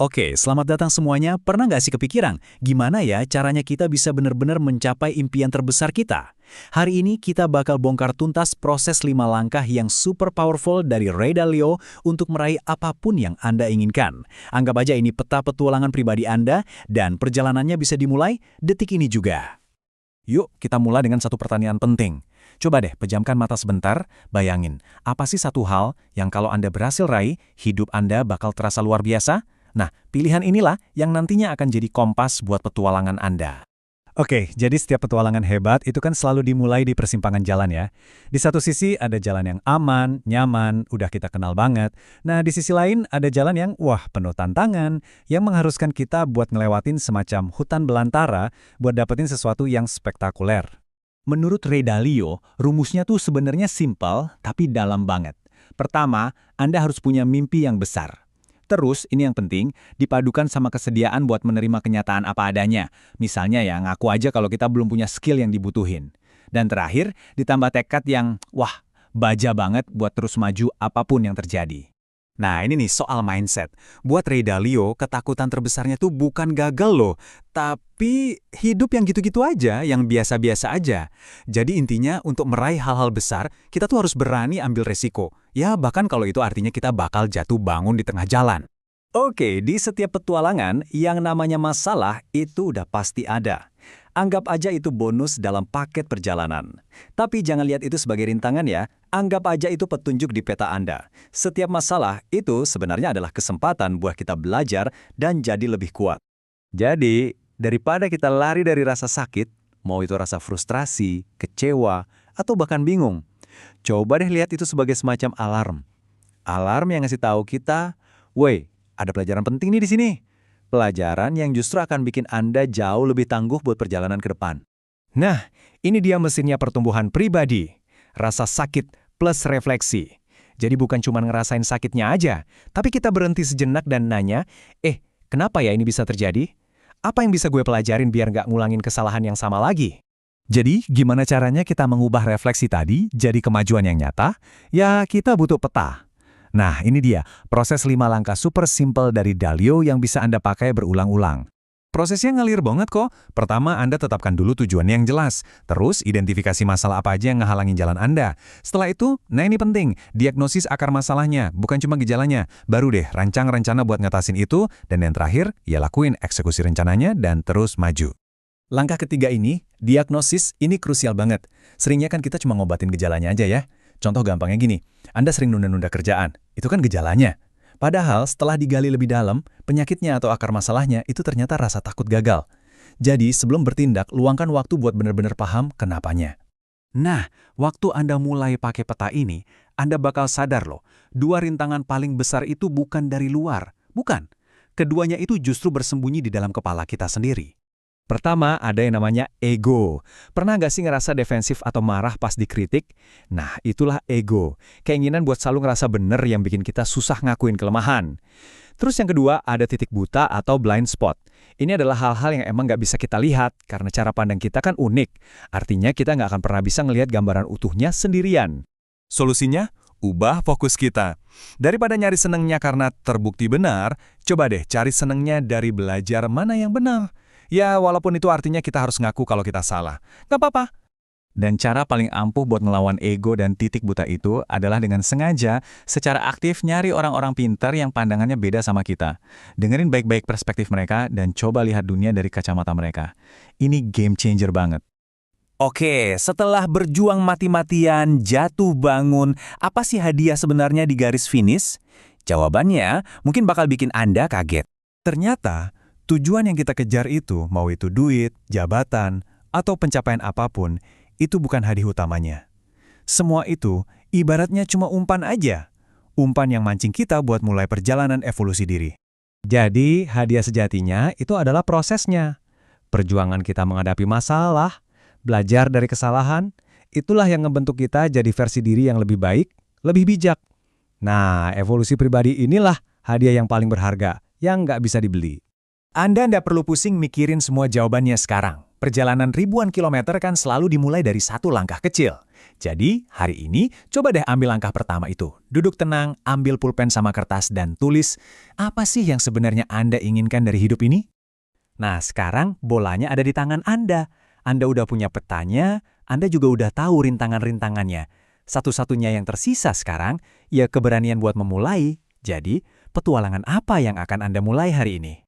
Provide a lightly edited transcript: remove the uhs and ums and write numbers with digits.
Oke, selamat datang semuanya. Pernah nggak sih kepikiran, gimana ya caranya kita bisa benar-benar mencapai impian terbesar kita? Hari ini kita bakal bongkar tuntas proses 5 langkah yang super powerful dari Ray Dalio untuk meraih apapun yang Anda inginkan. Anggap aja ini peta petualangan pribadi Anda, dan perjalanannya bisa dimulai detik ini juga. Yuk, kita mulai dengan satu pertanyaan penting. Coba deh pejamkan mata sebentar, bayangin, apa sih satu hal yang kalau Anda berhasil raih, hidup Anda bakal terasa luar biasa? Nah, pilihan inilah yang nantinya akan jadi kompas buat petualangan Anda. Oke, jadi setiap petualangan hebat itu kan selalu dimulai di persimpangan jalan ya. Di satu sisi ada jalan yang aman, nyaman, udah kita kenal banget. Nah, di sisi lain ada jalan yang penuh tantangan, yang mengharuskan kita buat ngelewatin semacam hutan belantara buat dapetin sesuatu yang spektakuler. Menurut Ray Dalio, rumusnya tuh sebenarnya simpel tapi dalam banget. Pertama, Anda harus punya mimpi yang besar. Terus, ini yang penting, dipadukan sama kesediaan buat menerima kenyataan apa adanya. Misalnya ya, ngaku aja kalau kita belum punya skill yang dibutuhin. Dan terakhir, ditambah tekad yang, baja banget buat terus maju apapun yang terjadi. Nah, ini nih soal mindset. Buat Ray Dalio, ketakutan terbesarnya tuh bukan gagal loh, tapi hidup yang gitu-gitu aja, yang biasa-biasa aja. Jadi intinya untuk meraih hal-hal besar, kita tuh harus berani ambil resiko. Ya, bahkan kalau itu artinya kita bakal jatuh bangun di tengah jalan. Oke, di setiap petualangan, yang namanya masalah itu udah pasti ada. Anggap aja itu bonus dalam paket perjalanan. Tapi jangan lihat itu sebagai rintangan ya, anggap aja itu petunjuk di peta Anda. Setiap masalah itu sebenarnya adalah kesempatan buat kita belajar dan jadi lebih kuat. Jadi, daripada kita lari dari rasa sakit, mau itu rasa frustrasi, kecewa, atau bahkan bingung, coba deh lihat itu sebagai semacam alarm. Alarm yang ngasih tahu kita, ada pelajaran penting nih di sini. Pelajaran yang justru akan bikin Anda jauh lebih tangguh buat perjalanan ke depan. Nah, ini dia mesinnya pertumbuhan pribadi. Rasa sakit plus refleksi. Jadi bukan cuma ngerasain sakitnya aja, tapi kita berhenti sejenak dan nanya, kenapa ya ini bisa terjadi? Apa yang bisa gue pelajarin biar nggak ngulangin kesalahan yang sama lagi? Jadi, gimana caranya kita mengubah refleksi tadi jadi kemajuan yang nyata? Ya, kita butuh peta. Nah, ini dia, proses 5 langkah super simple dari Dalio yang bisa Anda pakai berulang-ulang. Prosesnya ngalir banget kok. Pertama, Anda tetapkan dulu tujuan yang jelas. Terus, identifikasi masalah apa aja yang ngehalangin jalan Anda. Setelah itu, ini penting, diagnosis akar masalahnya, bukan cuma gejalanya. Baru deh, rancang rencana buat ngatasin itu, dan yang terakhir, ya lakuin eksekusi rencananya dan terus maju. Langkah ketiga ini, diagnosis, ini krusial banget. Seringnya kan kita cuma ngobatin gejalanya aja ya. Contoh gampangnya gini, Anda sering nunda-nunda kerjaan, itu kan gejalanya. Padahal setelah digali lebih dalam, penyakitnya atau akar masalahnya itu ternyata rasa takut gagal. Jadi sebelum bertindak, luangkan waktu buat benar-benar paham kenapanya. Nah, waktu Anda mulai pakai peta ini, Anda bakal sadar loh, 2 rintangan paling besar itu bukan dari luar. Bukan. Keduanya itu justru bersembunyi di dalam kepala kita sendiri. Pertama, ada yang namanya ego. Pernah nggak sih ngerasa defensif atau marah pas dikritik? Nah, itulah ego. Keinginan buat selalu ngerasa bener yang bikin kita susah ngakuin kelemahan. Terus yang kedua, ada titik buta atau blind spot. Ini adalah hal-hal yang emang nggak bisa kita lihat, karena cara pandang kita kan unik. Artinya kita nggak akan pernah bisa ngelihat gambaran utuhnya sendirian. Solusinya? Ubah fokus kita. Daripada nyari senengnya karena terbukti benar, coba deh cari senengnya dari belajar mana yang benar. Ya, walaupun itu artinya kita harus ngaku kalau kita salah. Nggak apa-apa. Dan cara paling ampuh buat ngelawan ego dan titik buta itu adalah dengan sengaja, secara aktif nyari orang-orang pintar yang pandangannya beda sama kita. Dengerin baik-baik perspektif mereka dan coba lihat dunia dari kacamata mereka. Ini game changer banget. Oke, setelah berjuang mati-matian, jatuh bangun, apa sih hadiah sebenarnya di garis finish? Jawabannya mungkin bakal bikin Anda kaget. Ternyata, tujuan yang kita kejar itu, mau itu duit, jabatan, atau pencapaian apapun, itu bukan hadiah utamanya. Semua itu ibaratnya cuma umpan aja. Umpan yang mancing kita buat mulai perjalanan evolusi diri. Jadi, hadiah sejatinya itu adalah prosesnya. Perjuangan kita menghadapi masalah, belajar dari kesalahan, itulah yang ngebentuk kita jadi versi diri yang lebih baik, lebih bijak. Nah, evolusi pribadi inilah hadiah yang paling berharga, yang nggak bisa dibeli. Anda nggak perlu pusing mikirin semua jawabannya sekarang. Perjalanan ribuan kilometer kan selalu dimulai dari satu langkah kecil. Jadi, hari ini coba deh ambil langkah pertama itu. Duduk tenang, ambil pulpen sama kertas dan tulis, apa sih yang sebenarnya Anda inginkan dari hidup ini? Nah, sekarang bolanya ada di tangan Anda. Anda udah punya petanya, Anda juga udah tahu rintangan-rintangannya. Satu-satunya yang tersisa sekarang, ya keberanian buat memulai. Jadi, petualangan apa yang akan Anda mulai hari ini?